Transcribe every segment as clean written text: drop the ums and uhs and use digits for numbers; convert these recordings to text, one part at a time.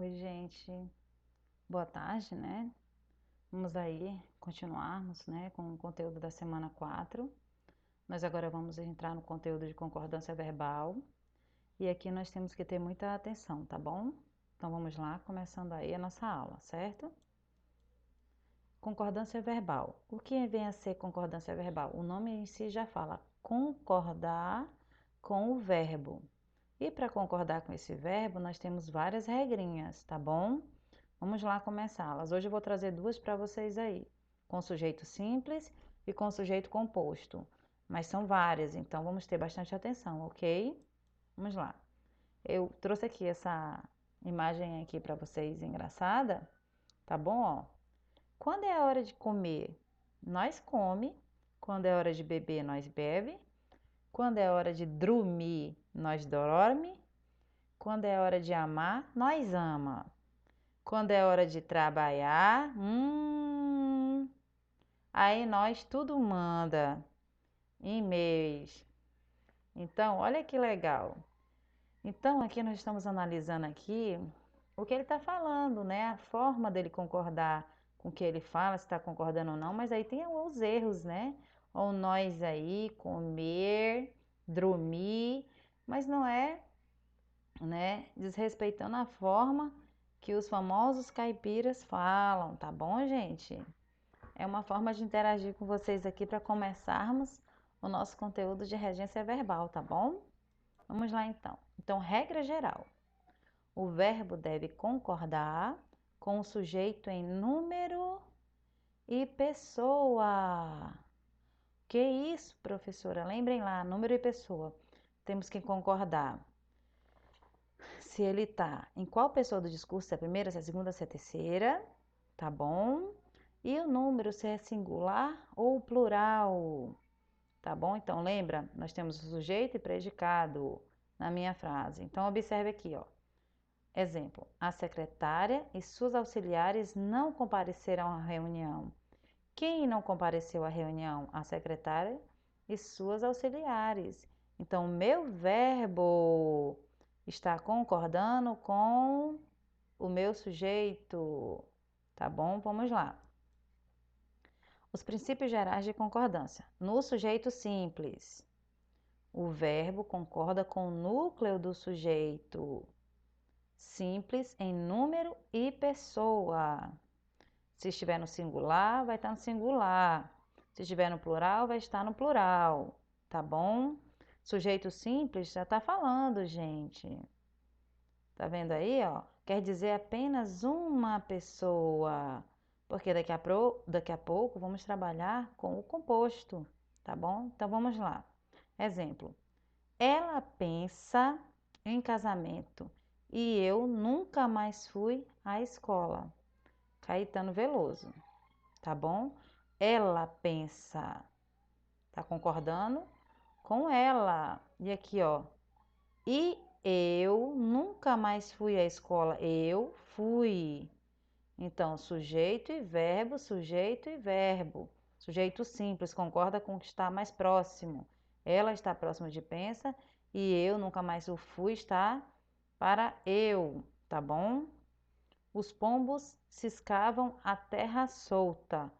Oi, gente. Boa tarde, né? Vamos aí continuarmos, né, com o conteúdo da semana 4. Nós agora vamos entrar no conteúdo de concordância verbal. E aqui nós temos que ter muita atenção, tá bom? Então vamos lá, começando aí a nossa aula, certo? Concordância verbal. O que vem a ser concordância verbal? O nome em si já fala concordar com o verbo. E para concordar com esse verbo, nós temos várias regrinhas, tá bom? Vamos lá começá-las. Hoje eu vou trazer duas para vocês aí, com sujeito simples e com sujeito composto. Mas são várias, então vamos ter bastante atenção, ok? Vamos lá. Eu trouxe aqui essa imagem aqui para vocês engraçada, tá bom? Ó, quando é a hora de comer, nós come. Quando é hora de beber, nós bebe. Quando é hora de dormir, nós dorme. Quando é hora de amar, nós ama. Quando é hora de trabalhar, aí nós tudo manda e-mails. Então, olha que legal. Então, aqui nós estamos analisando aqui o que ele está falando, né? A forma dele concordar com o que ele fala, se está concordando ou não, mas aí tem os erros, né? Ou nós aí, comer, dormir, mas não é, né? Desrespeitando a forma que os famosos caipiras falam, tá bom, gente? É uma forma de interagir com vocês aqui para começarmos o nosso conteúdo de regência verbal, tá bom? Vamos lá então. Então, regra geral: o verbo deve concordar com o sujeito em número e pessoa. Que isso, professora? Lembrem lá, número e pessoa. Temos que concordar se ele tá em qual pessoa do discurso, se é a primeira, se é a segunda, se é a terceira, tá bom? E o número, se é singular ou plural, tá bom? Então, lembra? Nós temos o sujeito e predicado na minha frase. Então, observe aqui, ó. Exemplo: a secretária e suas auxiliares não compareceram à reunião. Quem não compareceu à reunião? A secretária e suas auxiliares. Então, meu verbo está concordando com o meu sujeito. Tá bom? Vamos lá. Os princípios gerais de concordância. No sujeito simples, o verbo concorda com o núcleo do sujeito. Simples em número e pessoa. Se estiver no singular, vai estar no singular. Se estiver no plural, vai estar no plural. Tá bom? Sujeito simples já está falando, gente. Tá vendo aí, ó? Quer dizer apenas uma pessoa. Porque daqui a pouco vamos trabalhar com o composto. Tá bom? Então vamos lá. Exemplo: ela pensa em casamento e eu nunca mais fui à escola. Caetano Veloso, tá bom? Ela pensa, tá concordando com ela. E aqui, ó, e eu nunca mais fui à escola. Eu fui. Então, sujeito e verbo, sujeito e verbo. Sujeito simples, concorda com o que está mais próximo. Ela está próxima de pensa e eu nunca mais o fui está para eu, tá bom? Os pombos ciscavam a terra solta.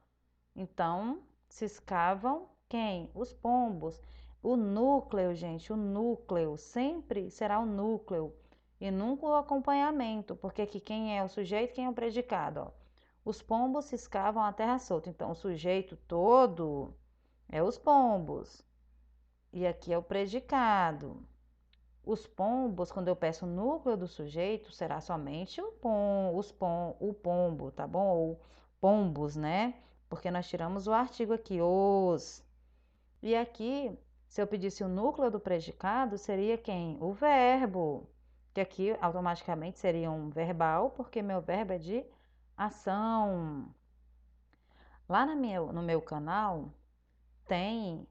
Então, ciscavam quem? Os pombos. O núcleo, gente, o núcleo sempre será o núcleo e nunca o acompanhamento, porque aqui quem é o sujeito, quem é o predicado, ó. Os pombos ciscavam a terra solta. Então, o sujeito todo é os pombos. E aqui é o predicado. Os pombos, quando eu peço o núcleo do sujeito, será somente o pombo, tá bom? Ou pombos, né? Porque nós tiramos o artigo aqui, os. E aqui, se eu pedisse o núcleo do predicado, seria quem? O verbo. Que aqui automaticamente seria um verbal, porque meu verbo é de ação. Lá no meu canal tem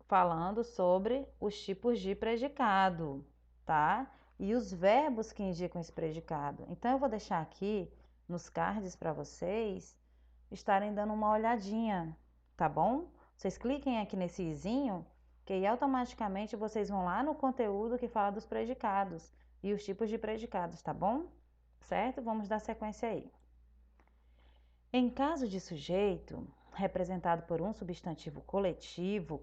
falando sobre os tipos de predicado, tá? E os verbos que indicam esse predicado. Então, eu vou deixar aqui nos cards para vocês estarem dando uma olhadinha, tá bom? Vocês cliquem aqui nesse izinho, que aí automaticamente vocês vão lá no conteúdo que fala dos predicados e os tipos de predicados, tá bom? certo? Vamos dar sequência aí. Em caso de sujeito representado por um substantivo coletivo,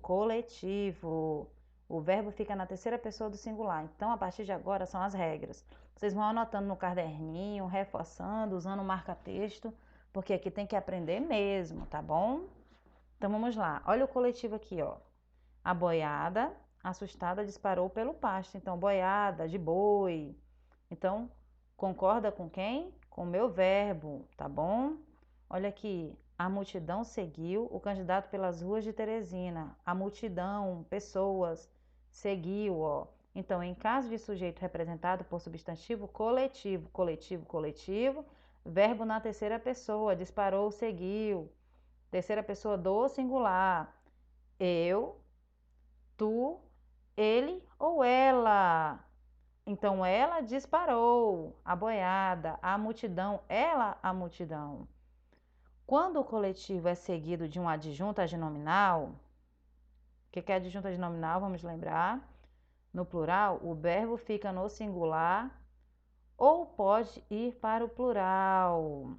o verbo fica na terceira pessoa do singular. Então, a partir de agora, são as regras. Vocês vão anotando no caderninho, reforçando, usando o marca-texto, porque aqui tem que aprender mesmo, tá bom? Então, vamos lá. Olha o coletivo aqui, ó. A boiada, assustada, disparou pelo pasto. Então, boiada, de boi. Então, concorda com quem? Com o meu verbo, tá bom? Olha aqui, a multidão seguiu o candidato pelas ruas de Teresina. A multidão, pessoas, seguiu, ó. Então, em caso de sujeito representado por substantivo coletivo, coletivo, verbo na terceira pessoa, disparou, seguiu. Terceira pessoa do singular. Eu, tu, ele ou ela. Então, ela disparou a boiada, a multidão, ela a multidão. Quando o coletivo é seguido de um adjunto adnominal, o que é adjunto adnominal? Vamos lembrar. No plural, o verbo fica no singular ou pode ir para o plural.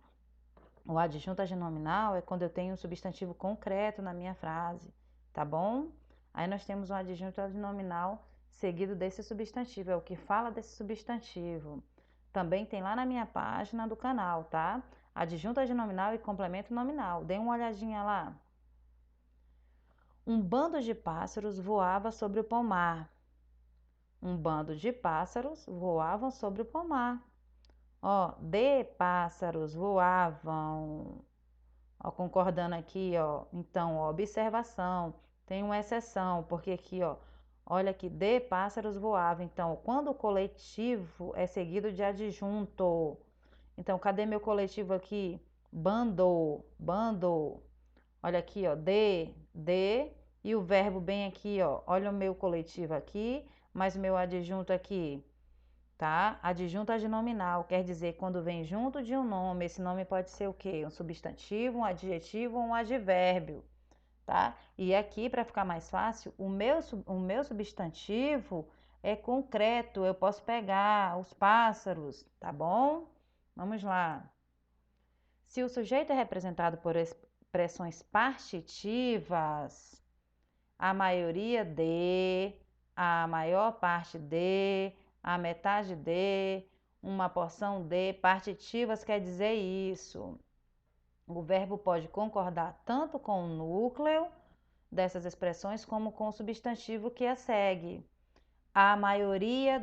O adjunto adnominal é quando eu tenho um substantivo concreto na minha frase, tá bom? Aí nós temos um adjunto adnominal seguido desse substantivo, é o que fala desse substantivo. Também tem lá na minha página do canal, tá? Adjunto adnominal e complemento nominal. Dê uma olhadinha lá. Um bando de pássaros voava sobre o pomar. Um bando de pássaros voavam sobre o pomar. Ó, de pássaros voavam. Ó, concordando aqui, ó. Então, ó, observação. Tem uma exceção, porque aqui, ó, olha aqui, de pássaros voavam. Então, quando o coletivo é seguido de adjunto. Então, cadê meu coletivo aqui? Bando, bando. Olha aqui, ó, de, e o verbo bem aqui, ó. Olha o meu coletivo aqui, mais o meu adjunto aqui, tá? Adjunto adnominal, quer dizer, quando vem junto de um nome, esse nome pode ser o quê? Um substantivo, um adjetivo ou um advérbio, tá? E aqui, para ficar mais fácil, o meu substantivo é concreto, eu posso pegar os pássaros, tá bom? Vamos lá. Se o sujeito é representado por expressões partitivas, a maioria de, a maior parte de, a metade de, uma porção de, partitivas quer dizer isso. O verbo pode concordar tanto com o núcleo dessas expressões como com o substantivo que a segue. A maioria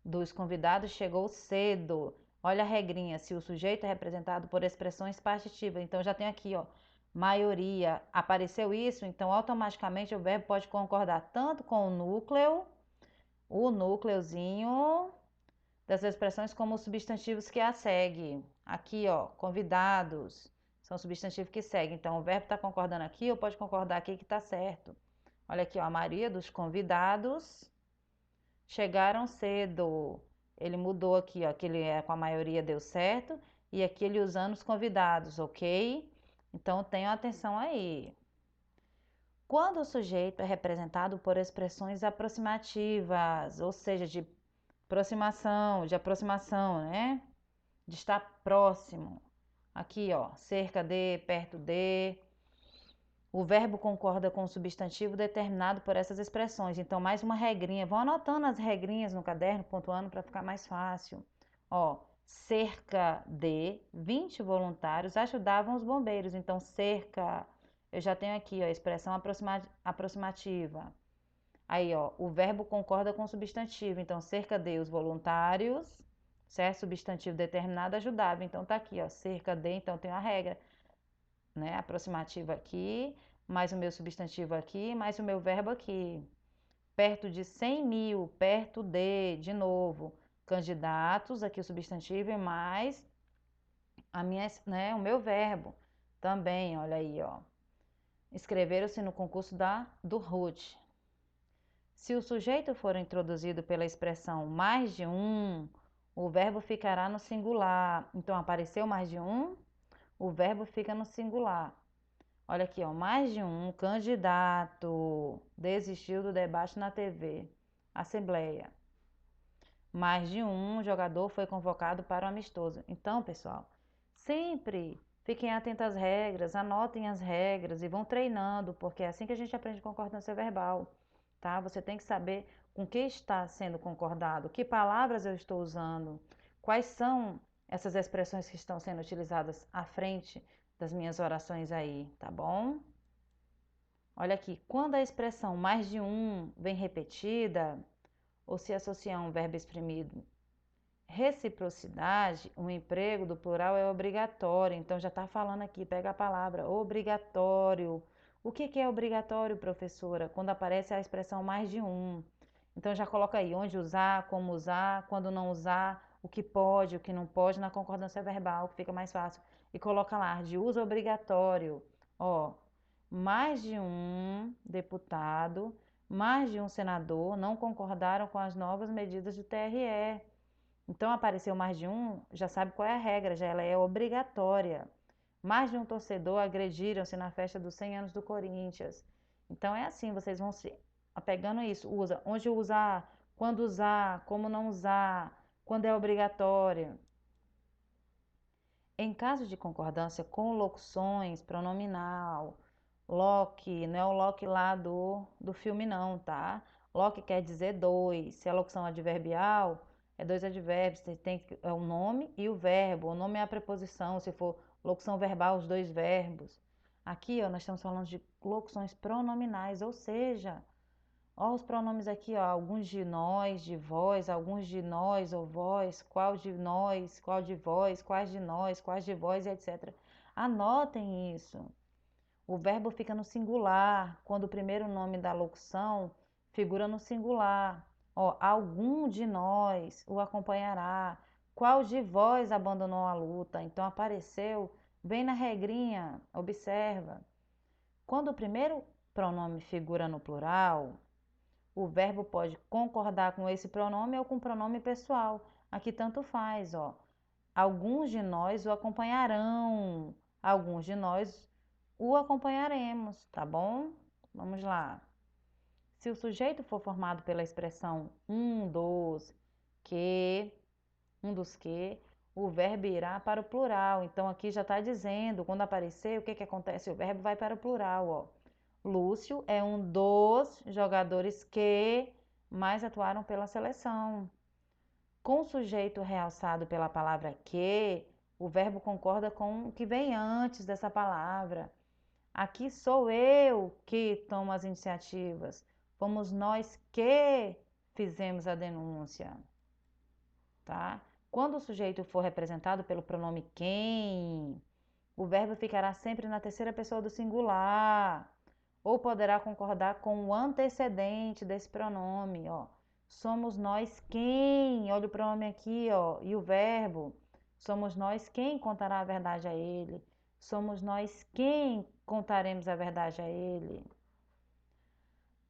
dos convidados chegou cedo. Olha a regrinha, se o sujeito é representado por expressões partitivas. Então, já tem aqui, ó, maioria. Apareceu isso, então automaticamente o verbo pode concordar tanto com o núcleozinho dessas expressões, como os substantivos que a segue. Aqui, ó, convidados, são substantivos que seguem. Então, o verbo está concordando aqui ou pode concordar aqui que está certo. Olha aqui, ó, a maioria dos convidados chegaram cedo. Ele mudou aqui, ó, que ele é com a maioria deu certo e aqui ele usando os convidados, ok? Então tenham atenção aí. Quando o sujeito é representado por expressões aproximativas, ou seja, de aproximação, né? De estar próximo. Aqui, ó, cerca de, perto de. O verbo concorda com o substantivo determinado por essas expressões. Então, mais uma regrinha. Vão anotando as regrinhas no caderno, pontuando para ficar mais fácil. Ó, cerca de 20 voluntários ajudavam os bombeiros. Então, cerca, eu já tenho aqui, ó, a expressão aproximativa. Aí, ó, o verbo concorda com o substantivo. Então, cerca de os voluntários, certo? Substantivo determinado ajudava. Então, tá aqui, ó, cerca de, então tem a regra, né? Aproximativo aqui, mais o meu substantivo aqui, mais o meu verbo aqui. Perto de 100 mil, perto de novo, candidatos, aqui o substantivo e mais a minha, né, o meu verbo. Também, olha aí, ó. Inscreveram-se no concurso do RUT. Se o sujeito for introduzido pela expressão mais de um, o verbo ficará no singular. Então, apareceu mais de um, o verbo fica no singular. Olha aqui, ó, mais de um candidato desistiu do debate na TV. Assembleia. mais de um jogador foi convocado para o amistoso. Então, pessoal, sempre fiquem atentos às regras, anotem as regras e vão treinando, porque é assim que a gente aprende concordância verbal, tá? Você tem que saber com que está sendo concordado, que palavras eu estou usando, quais são essas expressões que estão sendo utilizadas à frente das minhas orações aí, tá bom? Olha aqui, quando a expressão mais de um vem repetida, ou se associar a um verbo exprimido reciprocidade, o emprego do plural é obrigatório. Então já está falando aqui, pega a palavra obrigatório. O que é obrigatório, professora? Quando aparece a expressão mais de um. Então já coloca aí onde usar, como usar, quando não usar, o que pode, o que não pode na concordância verbal, que fica mais fácil. E coloca lá, de uso obrigatório. Ó, mais de um deputado, mais de um senador não concordaram com as novas medidas do TRE. Então apareceu mais de um, já sabe qual é a regra, já ela é obrigatória. Mais de um torcedor agrediram-se na festa dos 100 anos do Corinthians. Então é assim, vocês vão se apegando a isso. Usa, onde usar, quando usar, como não usar, quando é obrigatória. Em caso de concordância com locuções, pronominal, loque, não é o loque lá do filme não, tá? Loque quer dizer dois. Se a locução adverbial, é dois advérbios, é o nome e o verbo. O nome é a preposição, se for locução verbal, os dois verbos. Aqui, ó, nós estamos falando de locuções pronominais, ou seja, ó, os pronomes aqui, ó, alguns de nós, de vós, alguns de nós ou vós, qual de nós, qual de vós, quais de nós, quais de vós, etc. Anotem isso. O verbo fica no singular, quando o primeiro nome da locução figura no singular. Ó, algum de nós o acompanhará. Qual de vós abandonou a luta? Então apareceu, vem na regrinha, observa. Quando o primeiro pronome figura no plural, o verbo pode concordar com esse pronome ou com o pronome pessoal. Aqui tanto faz, ó. Alguns de nós o acompanharão. Alguns de nós o acompanharemos, tá bom? Vamos lá. Se o sujeito for formado pela expressão que, um dos que, o verbo irá para o plural. Então aqui já está dizendo, quando aparecer, o que acontece? O verbo vai para o plural, ó. Lúcio é um dos jogadores que mais atuaram pela seleção. Com o sujeito realçado pela palavra que, o verbo concorda com o que vem antes dessa palavra. Aqui sou eu que tomo as iniciativas. Fomos nós que fizemos a denúncia, tá? Quando o sujeito for representado pelo pronome quem, o verbo ficará sempre na terceira pessoa do singular, ou poderá concordar com o antecedente desse pronome, ó. Somos nós quem, olha o pronome aqui, ó, e o verbo. Somos nós quem contará a verdade a ele. Somos nós quem contaremos a verdade a ele.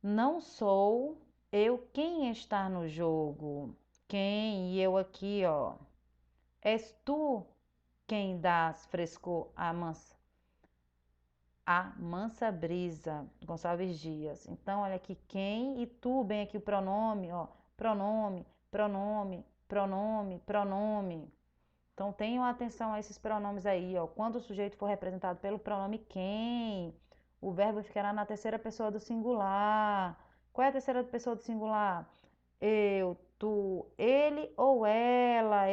Não sou eu quem está no jogo. Quem e eu aqui, ó. És tu quem dás frescor a mansa brisa, Gonçalves Dias. Então, olha aqui, quem e tu, bem aqui o pronome, ó, pronome, pronome, pronome, pronome. Então, tenham atenção a esses pronomes aí, ó. Quando o sujeito for representado pelo pronome quem, o verbo ficará na terceira pessoa do singular. Qual é a terceira pessoa do singular? Eu, tu, ele ou ela.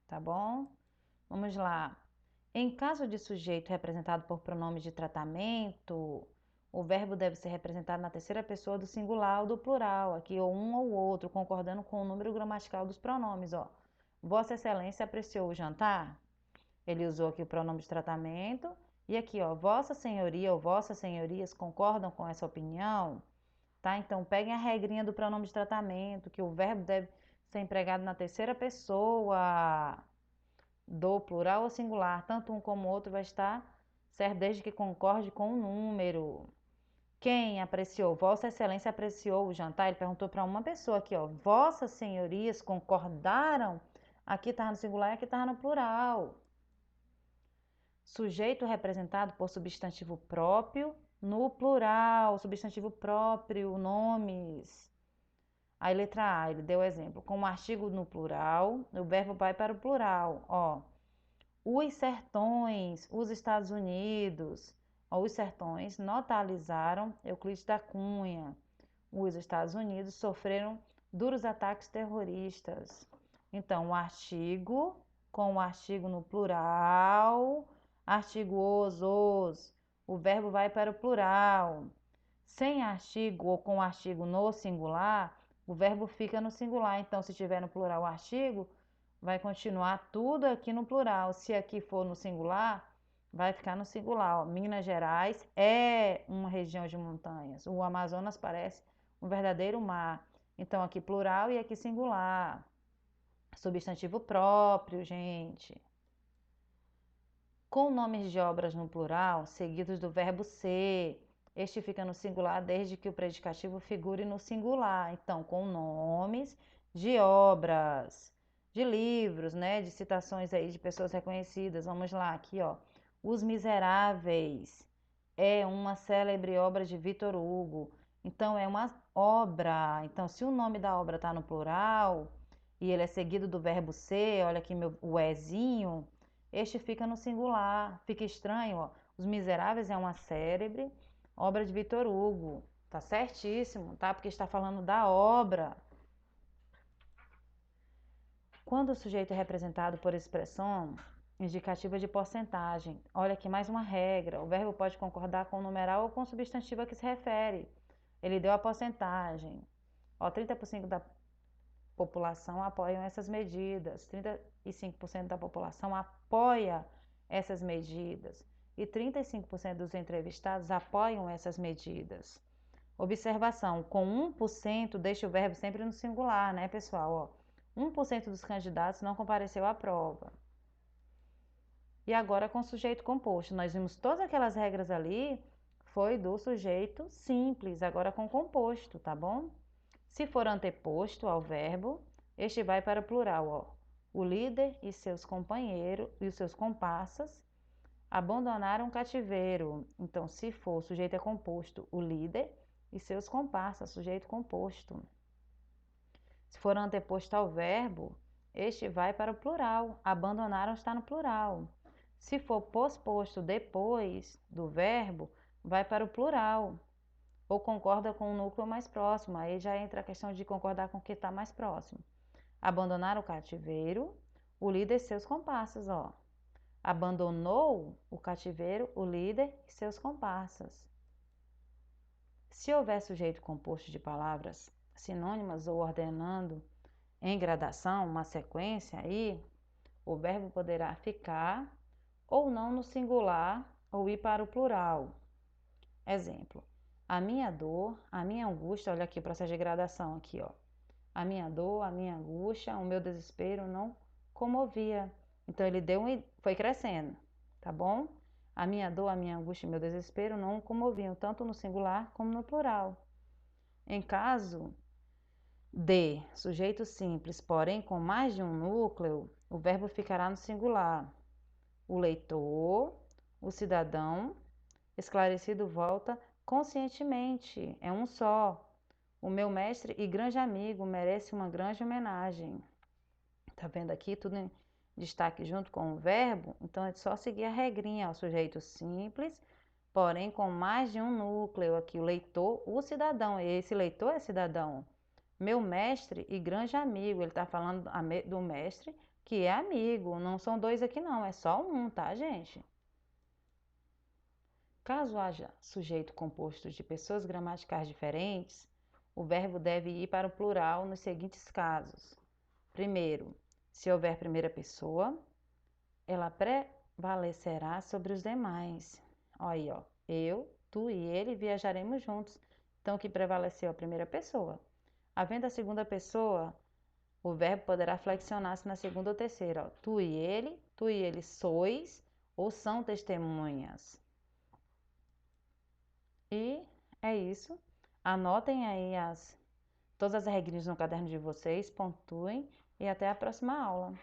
Tá bom? Vamos lá. Em caso de sujeito representado por pronomes de tratamento, o verbo deve ser representado na terceira pessoa do singular ou do plural, aqui ou um ou outro, concordando com o número gramatical dos pronomes, ó. Vossa Excelência apreciou o jantar? Ele usou aqui o pronome de tratamento. E aqui, ó, Vossa Senhoria ou Vossas Senhorias concordam com essa opinião? Tá? Então, peguem a regrinha do pronome de tratamento, que o verbo deve ser empregado na terceira pessoa do plural ou singular, tanto um como o outro vai estar certo desde que concorde com o número. Quem apreciou? Vossa Excelência apreciou o jantar? Ele perguntou para uma pessoa aqui, ó. Vossas senhorias concordaram? Aqui estava no singular e aqui estava no plural. Sujeito representado por substantivo próprio no plural, substantivo próprio, nomes. Aí, letra A, ele deu exemplo. Com o artigo no plural, o verbo vai para o plural. Ó, os sertões, os Estados Unidos. Ó, os sertões notabilizaram Euclides da Cunha. Os Estados Unidos sofreram duros ataques terroristas. Então, o artigo com o artigo no plural, artigo os, o verbo vai para o plural. Sem artigo ou com artigo no singular, o verbo fica no singular. Então, se tiver no plural o artigo, vai continuar tudo aqui no plural. Se aqui for no singular, vai ficar no singular. Ó, Minas Gerais é uma região de montanhas. O Amazonas parece um verdadeiro mar. Então, aqui plural e aqui singular. Substantivo próprio, gente. Com nomes de obras no plural, seguidos do verbo ser. Este fica no singular desde que o predicativo figure no singular. Então, com nomes de obras, de livros, né? De citações aí de pessoas reconhecidas. Vamos lá, aqui, ó. Os Miseráveis é uma célebre obra de Victor Hugo. Então, é uma obra. Então, se o nome da obra está no plural e ele é seguido do verbo ser, olha aqui o ezinho, este fica no singular. Fica estranho, ó. Os Miseráveis é uma célebre obra de Victor Hugo. Tá certíssimo, tá? Porque está falando da obra. Quando o sujeito é representado por expressão indicativa de porcentagem, olha aqui mais uma regra. O verbo pode concordar com o numeral ou com o substantivo a que se refere. Ele deu a porcentagem. Ó, 30% da população apoiam essas medidas. 35% da população apoia essas medidas. E 35% dos entrevistados apoiam essas medidas. Observação, com 1% deixa o verbo sempre no singular, né, pessoal? Ó, 1% dos candidatos não compareceu à prova. E agora com sujeito composto. Nós vimos todas aquelas regras ali, foi do sujeito simples, agora com composto, tá bom? Se for anteposto ao verbo, este vai para o plural, ó. O líder e seus companheiros e os seus comparsas abandonaram o cativeiro. Então, se for, o sujeito é composto, o líder e seus comparsas, sujeito composto. Se for anteposto ao verbo, este vai para o plural. Abandonaram está no plural. Se for posposto depois do verbo, vai para o plural. Ou concorda com o núcleo mais próximo. Aí já entra a questão de concordar com o que está mais próximo. Abandonar o cativeiro, o líder e seus comparsas, ó. Abandonou o cativeiro, o líder e seus comparsas. Se houver sujeito composto de palavras sinônimas ou ordenando em gradação, uma sequência aí, o verbo poderá ficar ou não no singular ou ir para o plural. Exemplo, a minha dor, a minha angústia, olha aqui o processo de gradação aqui, ó. A minha dor, a minha angústia, o meu desespero não comovia. Então ele foi crescendo, tá bom? A minha dor, a minha angústia e meu desespero não comoviam, tanto no singular como no plural. Em caso de sujeito simples, porém com mais de um núcleo, o verbo ficará no singular. O leitor, o cidadão, esclarecido volta conscientemente, é um só. O meu mestre e grande amigo merece uma grande homenagem. Tá vendo aqui tudo em destaque junto com o verbo? Então é só seguir a regrinha, o sujeito simples, porém com mais de um núcleo aqui, o leitor, o cidadão. E esse leitor é cidadão. Meu mestre e grande amigo, ele está falando do mestre que é amigo, não são dois aqui não, é só um, tá, gente? Caso haja sujeito composto de pessoas gramaticais diferentes, o verbo deve ir para o plural nos seguintes casos. Primeiro, se houver primeira pessoa, ela prevalecerá sobre os demais. Olha aí, ó, eu, tu e ele viajaremos juntos. Então, o que prevaleceu? A primeira pessoa. Havendo a segunda pessoa, o verbo poderá flexionar-se na segunda ou terceira. Ó. Tu e ele sois ou são testemunhas. E é isso. Anotem aí todas as regrinhas no caderno de vocês, pontuem e até a próxima aula.